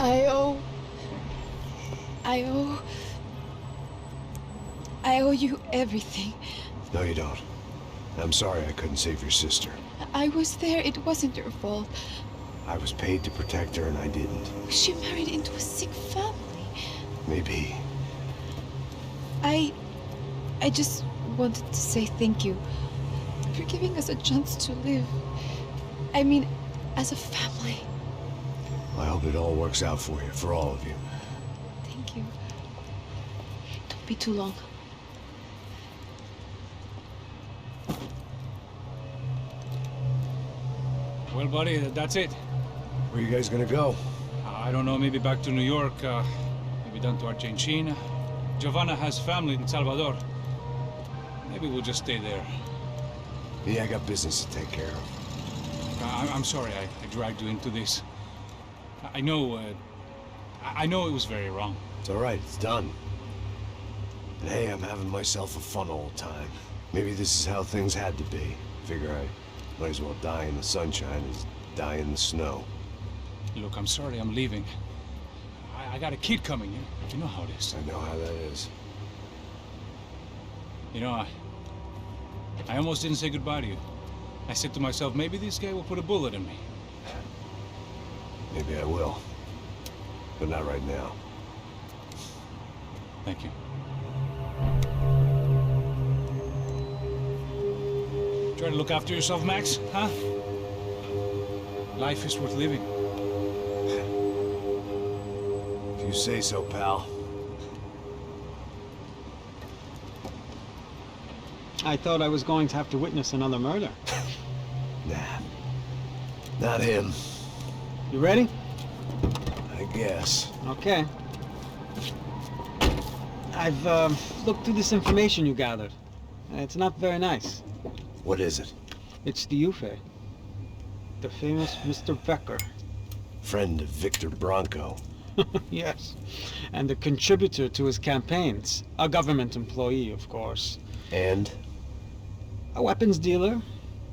I owe you everything. No, you don't. I'm sorry I couldn't save your sister. I was there. It wasn't your fault. I was paid to protect her and I didn't. She married into a sick family. Maybe. I just wanted to say thank you for giving us a chance to live. I mean, as a family. I hope it all works out for you, for all of you. Thank you. Don't be too long. Well, buddy, that's it. Where are you guys gonna go? I don't know, maybe back to New York, maybe down to Argentina. Giovanna has family in Salvador. Maybe we'll just stay there. Yeah, I got business to take care of. I'm sorry I dragged you into this. I know it was very wrong. It's all right, it's done. And hey, I'm having myself a fun old time. Maybe this is how things had to be. Figure I might as well die in the sunshine as die in the snow. Look, I'm sorry I'm leaving. I got a kid coming, you know how it is. I know how that is. You know, I almost didn't say goodbye to you. I said to myself, maybe this guy will put a bullet in me. Maybe I will. But not right now. Thank you. Try to look after yourself, Max, huh? Life is worth living. If you say so, pal. I thought I was going to have to witness another murder. Nah. Not him. You ready? I guess. Okay. I've looked through this information you gathered. It's not very nice. What is it? It's the Ufe. The famous Mr. Becker. Friend of Victor Bronco. Yes. And a contributor to his campaigns. A government employee, of course. And? A weapons dealer.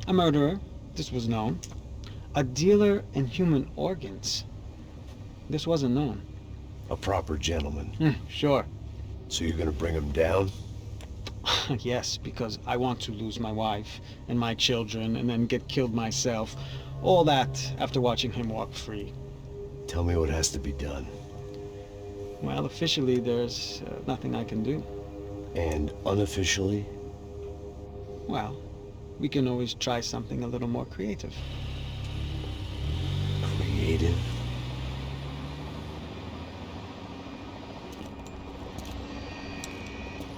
A murderer. This was known. A dealer in human organs. This wasn't known. A proper gentleman. Sure. So you're gonna bring him down? Yes, because I want to lose my wife and my children and then get killed myself. All that after watching him walk free. Tell me what has to be done. Well, officially there's nothing I can do. And unofficially? Well, we can always try something a little more creative. Creative?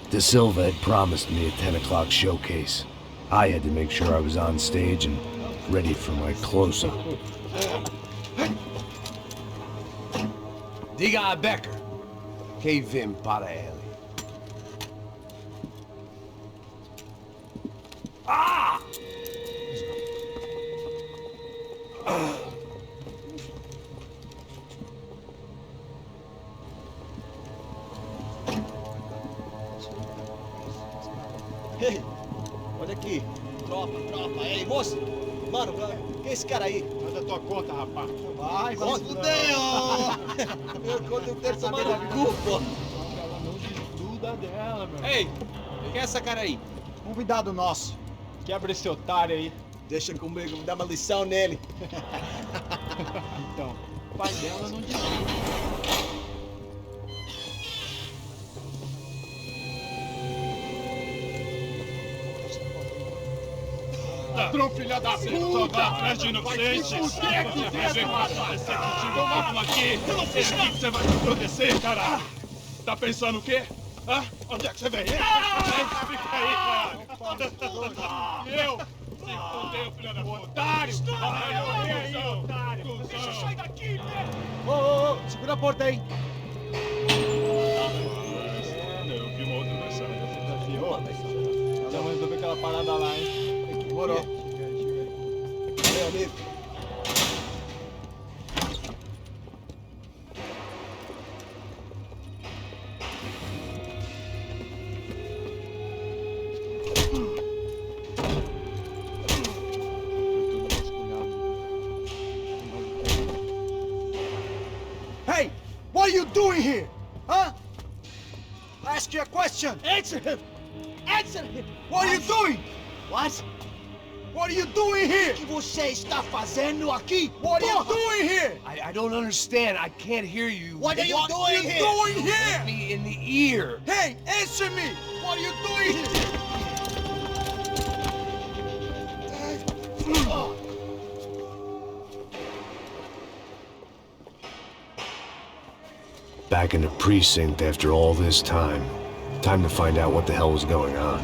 De Silva had promised me a 10 o'clock showcase. I had to make sure I was on stage and ready for my close-up. Diga a Becker. Que vim para ele. Ah! Ei, olha aqui. Tropa. Ei, moço. Mano, quem é esse cara aí? Manda tua conta, rapaz. Vai se fuder, ó. Eu quero tomar no cu, pô. Ela não desgruda dela, meu. Ei, quem é essa cara aí? Convidado nosso. Quebra esse otário aí. Deixa comigo, me dá uma lição nele. Então, o pai dela não desgruda. Ladrão, filha da puta! Só vai atrás de inocente! O que é que você vai fazer contigo mesmo aqui? Eu não fiz nada! Você vai me proteger, caralho! Tá pensando o quê? Hã? Onde é que você vem? Fica aí, caralho! E eu? Se fudeu, filha da puta! Otário! Otário! Deixa eu sair daqui, né? Ô, segura a porta aí. Eu vi uma outra versão. Já vamos resolver aquela parada lá, hein? Demorou. Meu amigo. Hey, what are you doing here? Huh? I ask you a question. Answer him. Answer him. What are you doing? What? What are you doing here? O que você está fazendo aqui? What are you doing here? I don't understand. I can't hear you. What are you doing here? Doing here? Me in the ear. Hey, answer me. What are you doing here? Back in the precinct after all this time. Time to find out what the hell was going on.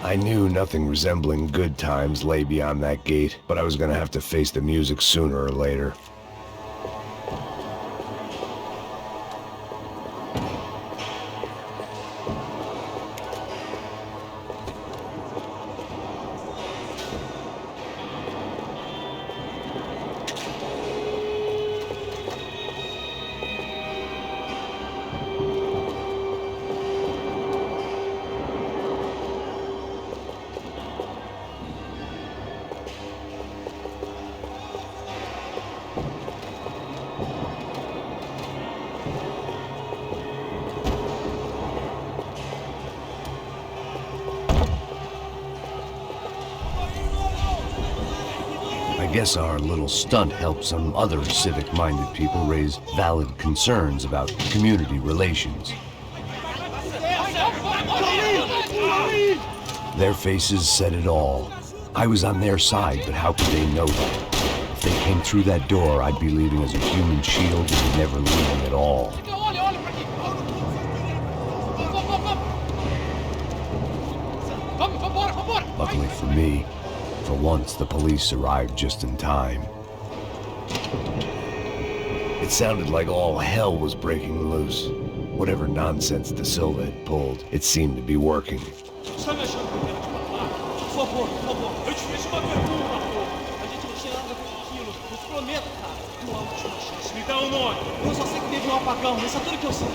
I knew nothing resembling good times lay beyond that gate, but I was gonna have to face the music sooner or later. I guess our little stunt helped some other civic-minded people raise valid concerns about community relations. Their faces said it all. I was on their side, but how could they know that? If they came through that door, I'd be leaving as a human shield and never leaving at all. Luckily for me, for once, the police arrived just in time. It sounded like all hell was breaking loose. Whatever nonsense De Silva had pulled, it seemed to be working. Está me achando que eu quero te matar? Por favor, por favor. Eu te fiz uma pergunta, pô. A gente não tinha nada com aquilo. Eu te prometo, cara. Uma última chance. Me dá um nome. Eu só sei que teve um apagão. Isso é tudo que eu sei.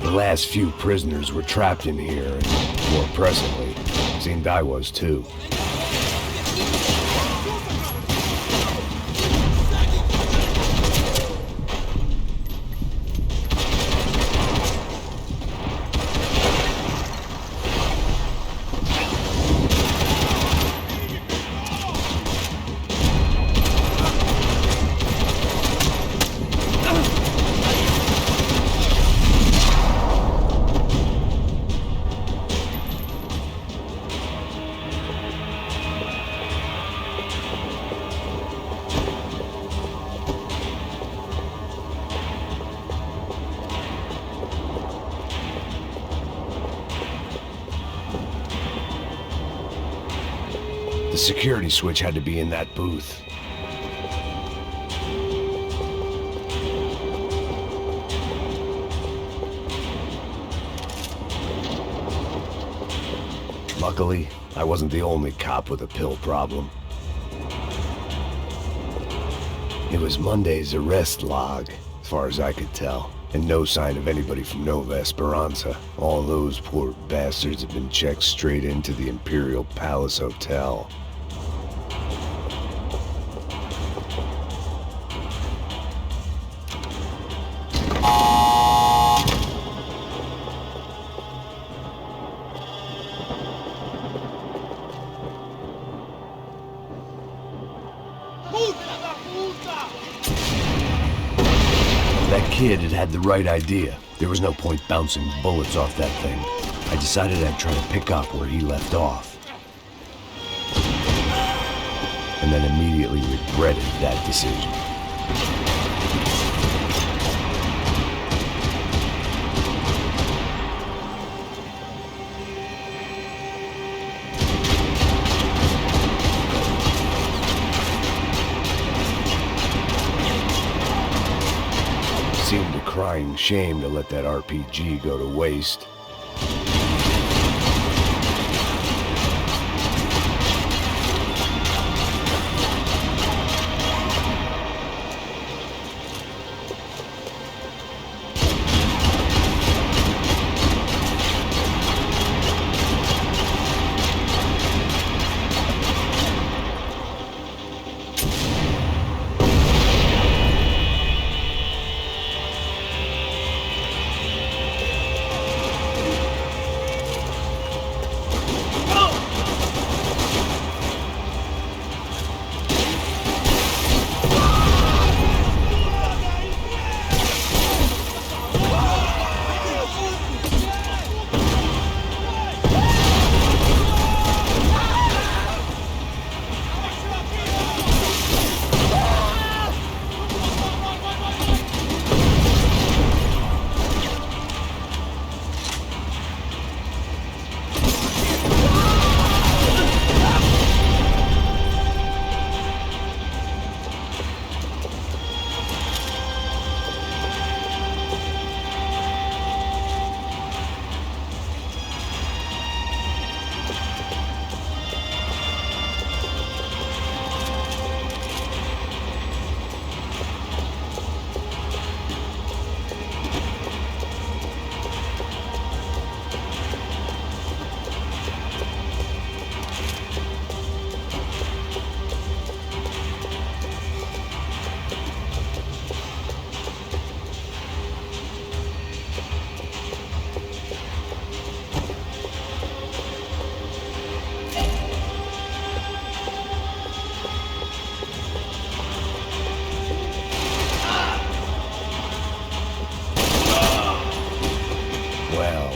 The last few prisoners were trapped in here, and more presently, seemed I was too. The security switch had to be in that booth. Luckily, I wasn't the only cop with a pill problem. It was Monday's arrest log, as far as I could tell, and no sign of anybody from Nova Esperanza. All those poor bastards had been checked straight into the Imperial Palace Hotel. That kid had the right idea. There was no point bouncing bullets off that thing. I decided I'd try to pick up where he left off. And then immediately regretted that decision. Seemed a crying shame to let that RPG go to waste.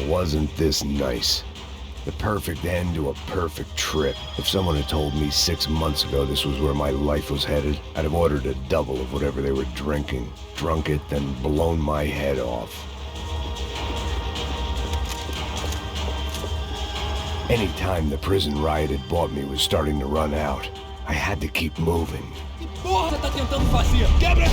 Wasn't this nice? The perfect end to a perfect trip. If someone had told me 6 months ago this was where my life was headed, I'd have ordered a double of whatever they were drinking, drunk it, then blown my head off. Any time the prison riot had bought me was starting to run out. I had to keep moving. Porra, tá tentando fazer? Quebra!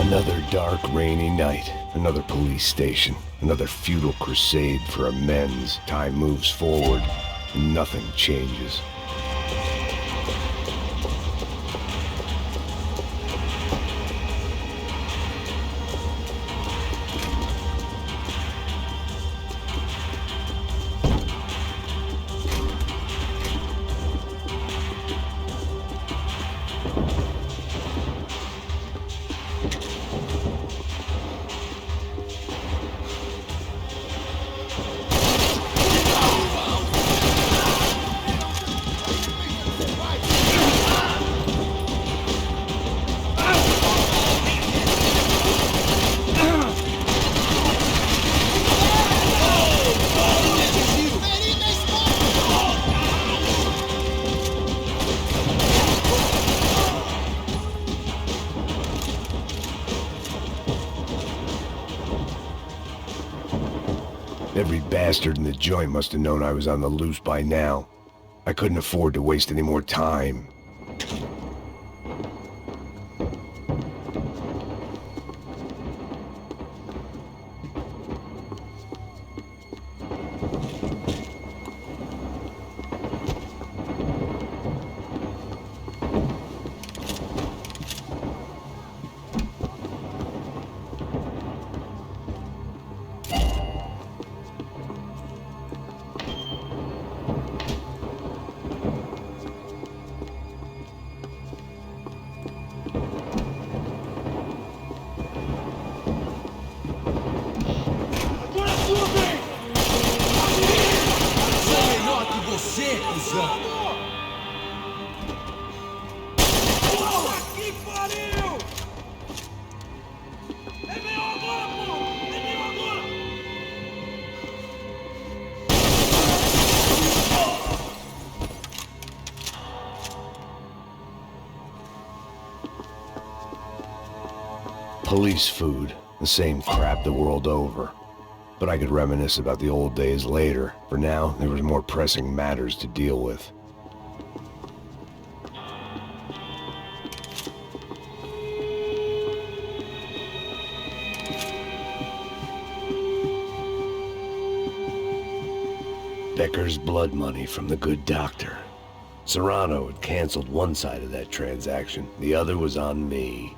Another dark, rainy night. Another police station. Another futile crusade for amends. Time moves forward, and nothing changes. Every bastard in the joint must have known I was on the loose by now. I couldn't afford to waste any more time. Police food, the same crap the world over. But I could reminisce about the old days later. For now, there was more pressing matters to deal with. Becker's blood money from the good doctor. Serrano had canceled one side of that transaction. The other was on me.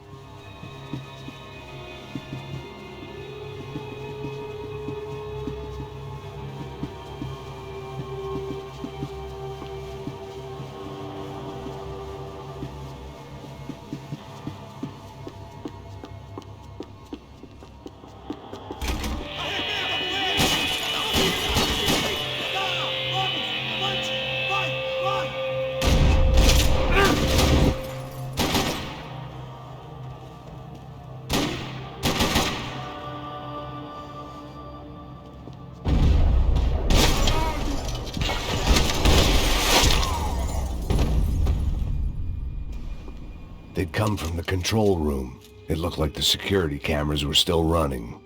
They'd come from the control room. It looked like the security cameras were still running.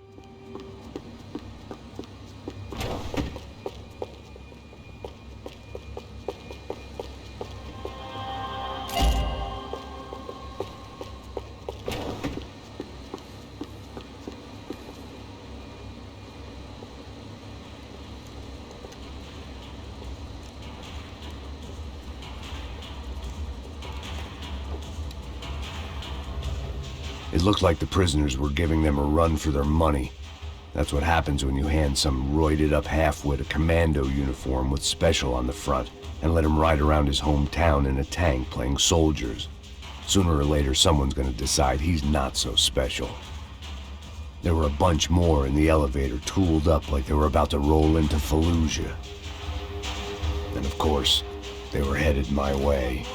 It looked like the prisoners were giving them a run for their money. That's what happens when you hand some roided-up halfwit a commando uniform with special on the front and let him ride around his hometown in a tank playing soldiers. Sooner or later, someone's gonna decide he's not so special. There were a bunch more in the elevator, tooled up like they were about to roll into Fallujah. And of course, they were headed my way.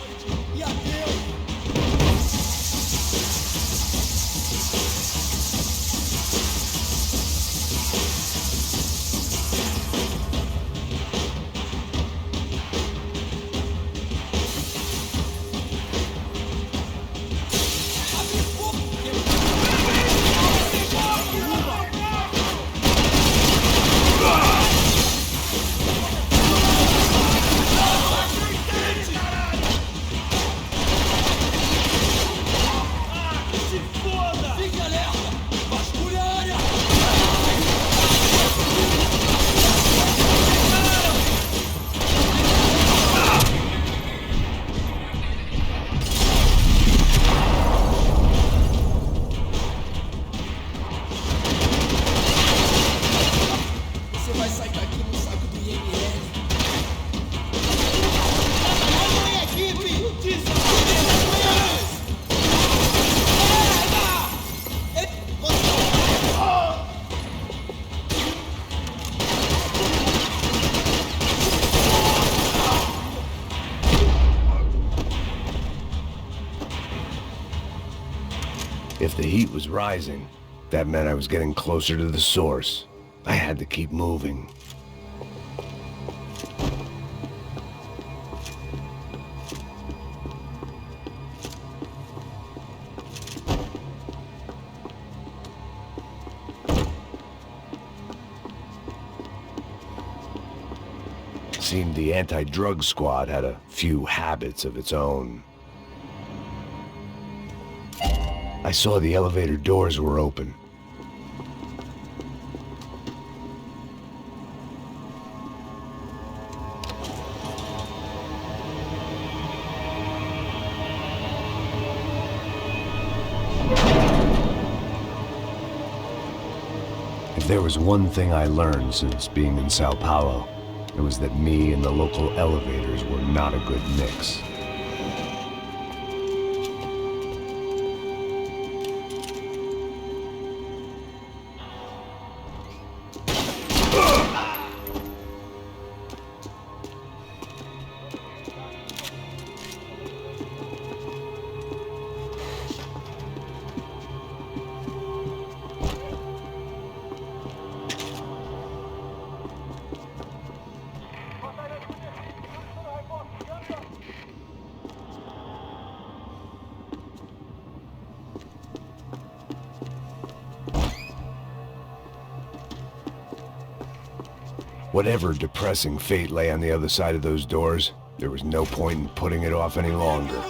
If the heat was rising, that meant I was getting closer to the source. I had to keep moving. Seemed the anti-drug squad had a few habits of its own. I saw the elevator doors were open. If there was one thing I learned since being in Sao Paulo, it was that me and the local elevators were not a good mix. Whatever depressing fate lay on the other side of those doors, there was no point in putting it off any longer.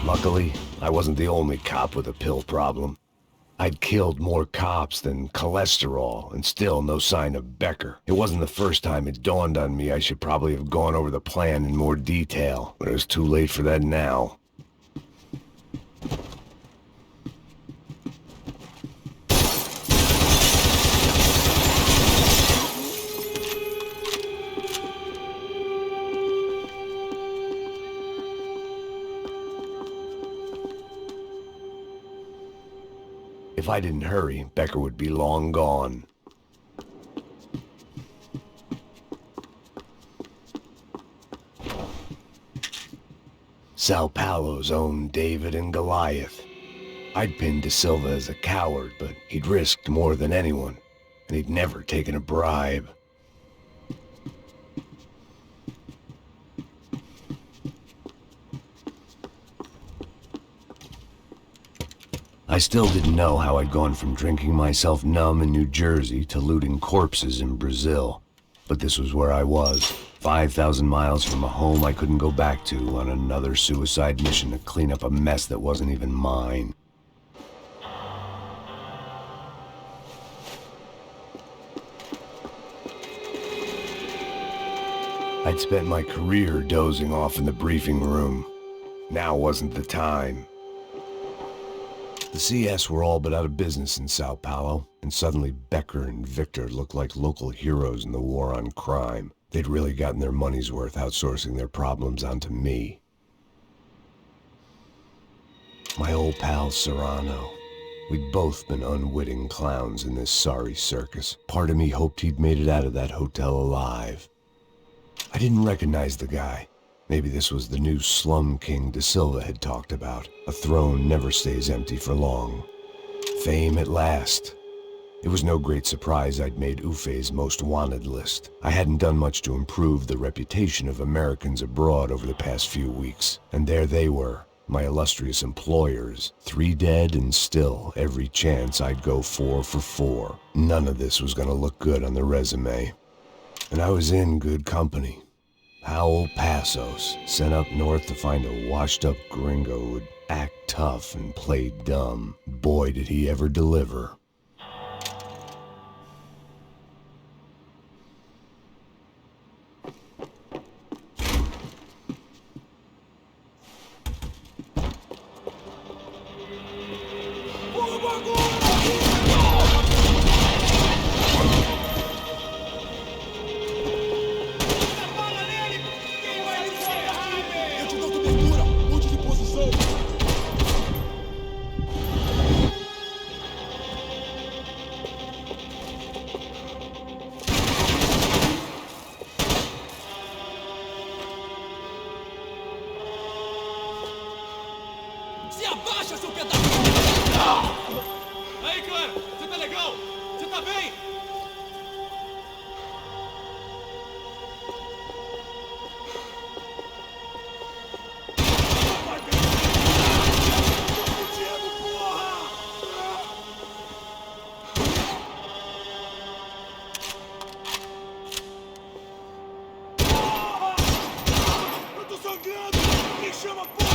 Luckily, I wasn't the only cop with a pill problem. I'd killed more cops than cholesterol, and still no sign of Becker. It wasn't the first time it dawned on me I should probably have gone over the plan in more detail, but it was too late for that now. If I didn't hurry, Becker would be long gone. Sao Paulo's own David and Goliath. I'd pinned De Silva as a coward, but he'd risked more than anyone, and he'd never taken a bribe. I still didn't know how I'd gone from drinking myself numb in New Jersey to looting corpses in Brazil. But this was where I was, 5,000 miles from a home I couldn't go back to, on another suicide mission to clean up a mess that wasn't even mine. I'd spent my career dozing off in the briefing room. Now wasn't the time. The CS were all but out of business in Sao Paulo, and suddenly Becker and Victor looked like local heroes in the war on crime. They'd really gotten their money's worth outsourcing their problems onto me. My old pal Serrano. We'd both been unwitting clowns in this sorry circus. Part of me hoped he'd made it out of that hotel alive. I didn't recognize the guy. Maybe this was the new slum king Da Silva had talked about. A throne never stays empty for long. Fame at last. It was no great surprise I'd made Ufe's most wanted list. I hadn't done much to improve the reputation of Americans abroad over the past few weeks. And there they were, my illustrious employers. 3 dead and still every chance I'd go 4 for 4. None of this was gonna look good on the resume. And I was in good company. Howell Passos, sent up north to find a washed-up gringo who'd act tough and play dumb. Boy, did he ever deliver. Aí, Clara, você tá legal? Você tá bem? Eu tô sangrando! Quem chama a porra?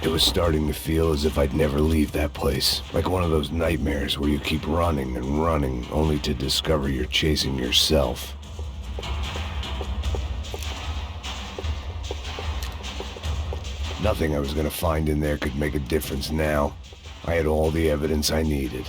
It was starting to feel as if I'd never leave that place. Like one of those nightmares where you keep running and running, only to discover you're chasing yourself. Nothing I was gonna find in there could make a difference now. I had all the evidence I needed.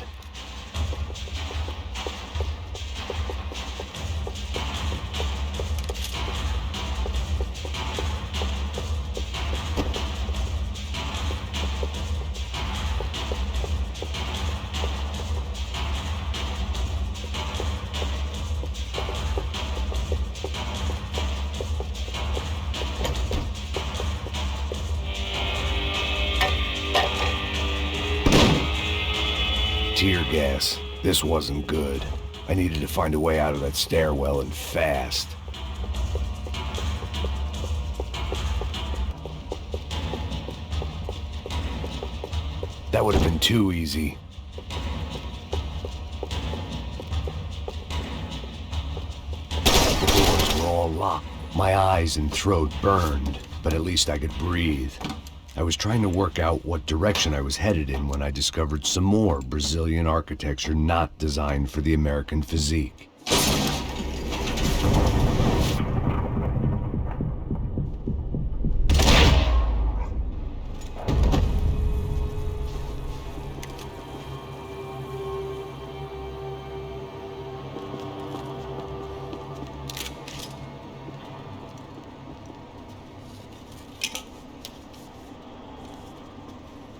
Tear gas. This wasn't good. I needed to find a way out of that stairwell and fast. That would have been too easy. The doors were all locked. My eyes and throat burned, but at least I could breathe. I was trying to work out what direction I was headed in when I discovered some more Brazilian architecture not designed for the American physique.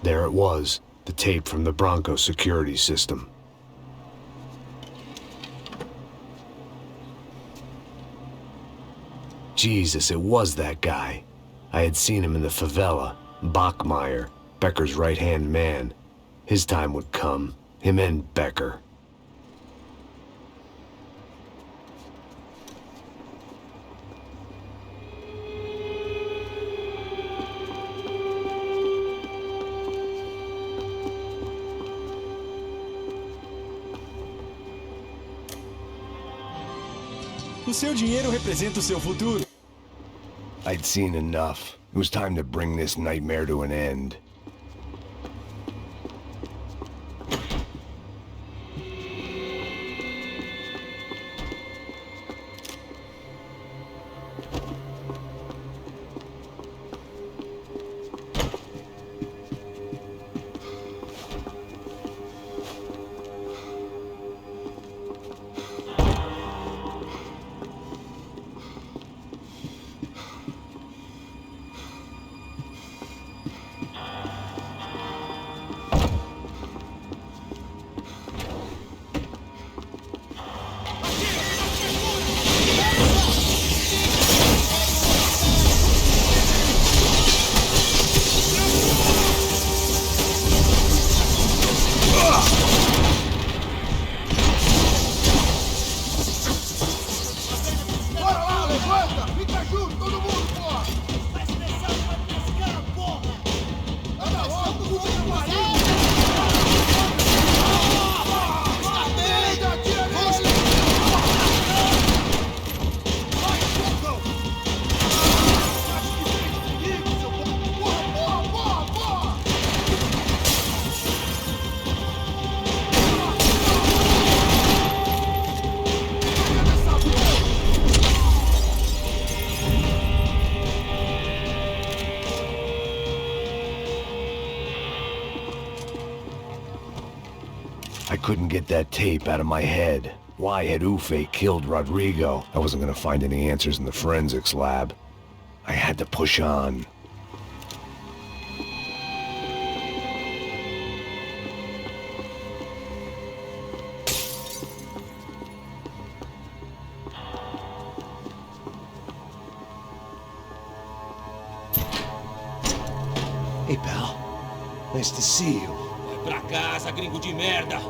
There it was, the tape from the Bronco security system. Jesus, it was that guy. I had seen him in the favela. Bachmeyer, Becker's right-hand man. His time would come. Him and Becker. O seu dinheiro representa o seu futuro. I'd seen enough. It was time to bring this nightmare to an end. I couldn't get that tape out of my head. Why had Ufe killed Rodrigo? I wasn't gonna find any answers in the forensics lab. I had to push on. Hey, pal. Nice to see you. Pra casa, gringo de merda!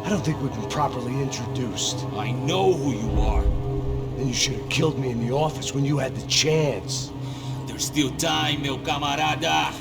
I don't think we've been properly introduced. I know who you are. Then you should have killed me in the office when you had the chance. There's still time, meu camarada!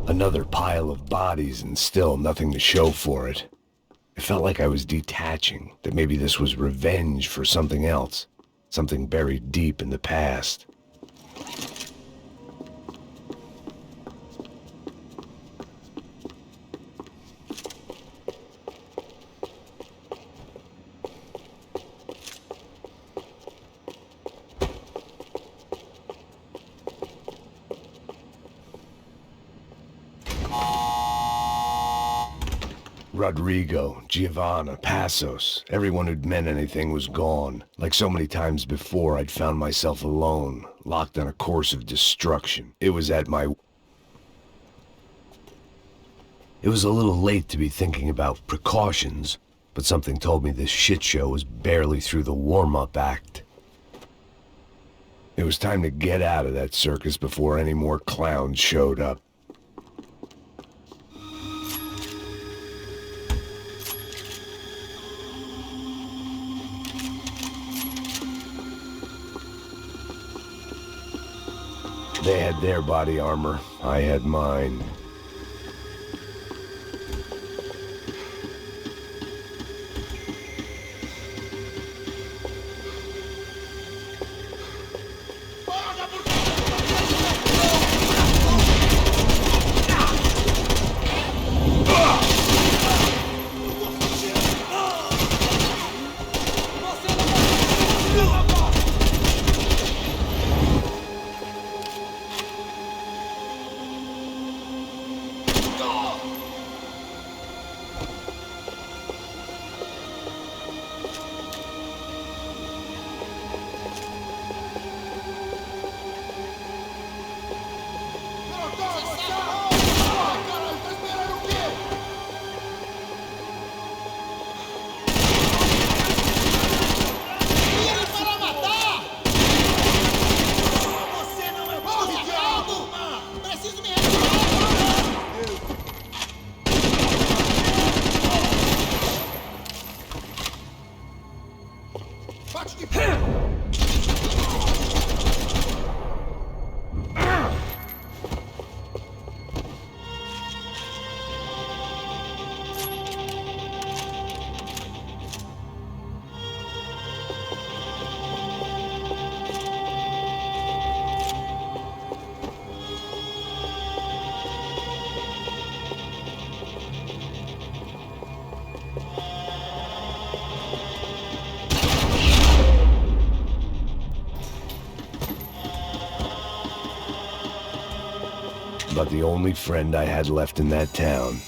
Another pile of bodies and still nothing to show for it. It felt like I was detaching, that maybe this was revenge for something else, something buried deep in the past. Rodrigo, Giovanna, Passos, everyone who'd meant anything was gone. Like so many times before, I'd found myself alone, locked on a course of destruction. It was a little late to be thinking about precautions, but something told me this shit show was barely through the warm-up act. It was time to get out of that circus before any more clowns showed up. They had their body armor, I had mine. But the only friend I had left in that town.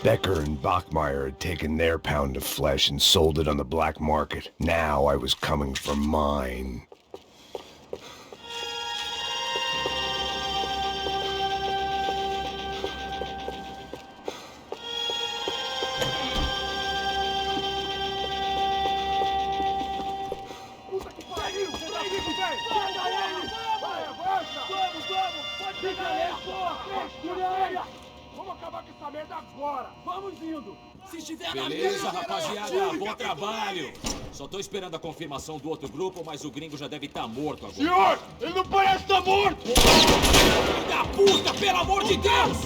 Becker and Bachmeyer had taken their pound of flesh and sold it on the black market. Now I was coming for mine. Beleza, rapaziada, bom trabalho. Só tô esperando a confirmação do outro grupo, mas o gringo já deve estar morto agora. Senhor, ele não parece estar morto! Filho da puta, pelo amor de Deus!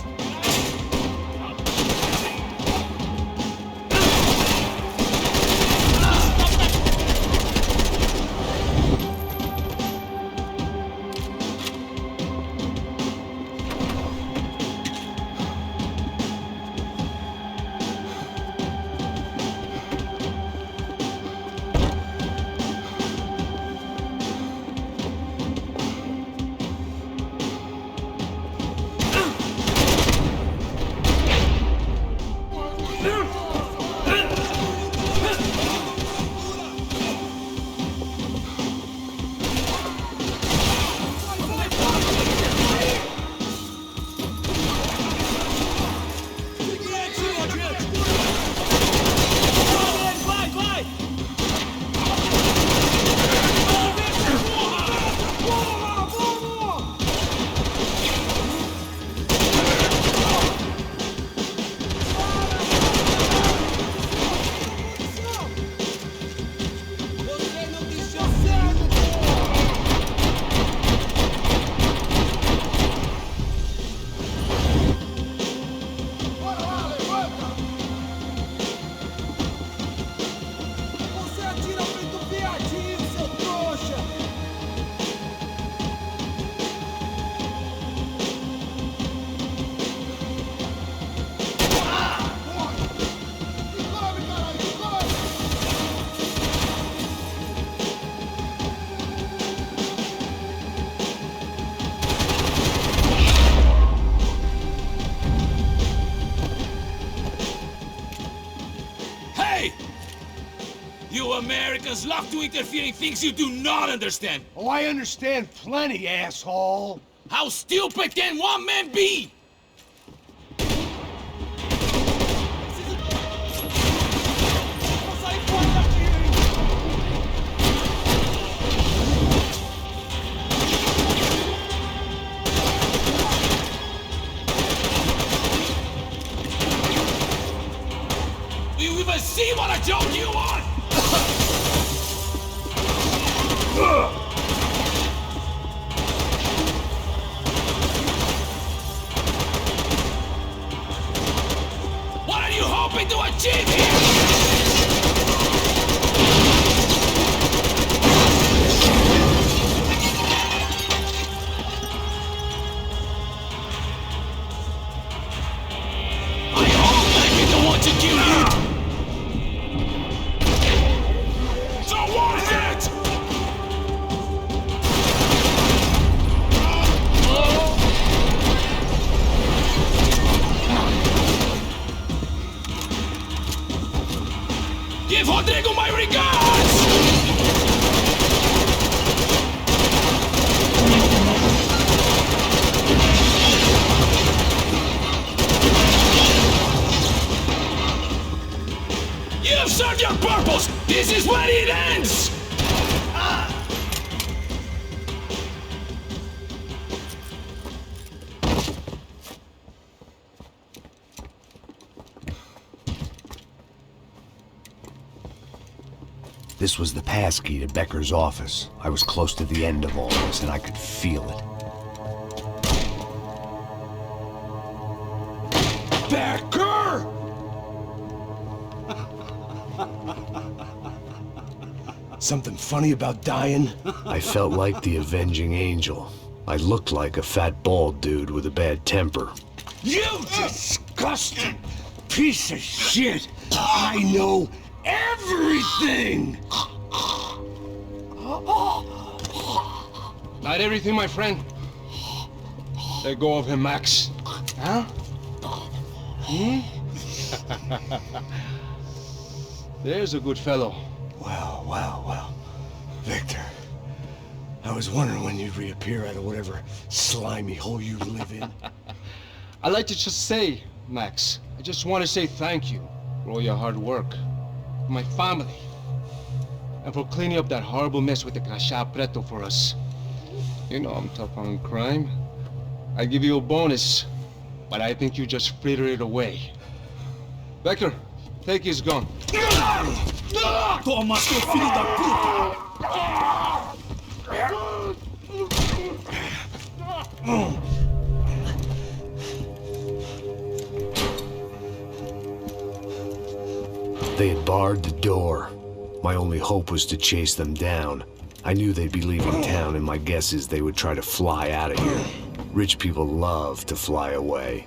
Hey! You Americans love to interfere in things you do not understand. Oh, I understand plenty, asshole. How stupid can one man be? Do you even see what a joke you are? What are you hoping to achieve here? I hope I didn't want to kill you. So worth it! Give Rodrigo my regards! You have served your purpose! This is where it ends! This was the passkey to Becker's office. I was close to the end of all this, and I could feel it. Becker! Something funny about dying? I felt like the avenging angel. I looked like a fat bald dude with a bad temper. You disgusting piece of shit! I know everything! Not everything, my friend. Let go of him, Max. Huh? There's a good fellow. Well, well, well. Victor, I was wondering when you'd reappear out of whatever slimy hole you live in. I'd like to just say, Max, I just want to say thank you for all your hard work, for my family, and for cleaning up that horrible mess with the Crachá Preto for us. You know I'm tough on crime. I give you a bonus, but I think you just frittered it away. Becker, take his gun. Toma, seu filho da puta! They had barred the door. My only hope was to chase them down. I knew they'd be leaving town, and my guess is they would try to fly out of here. Rich people love to fly away.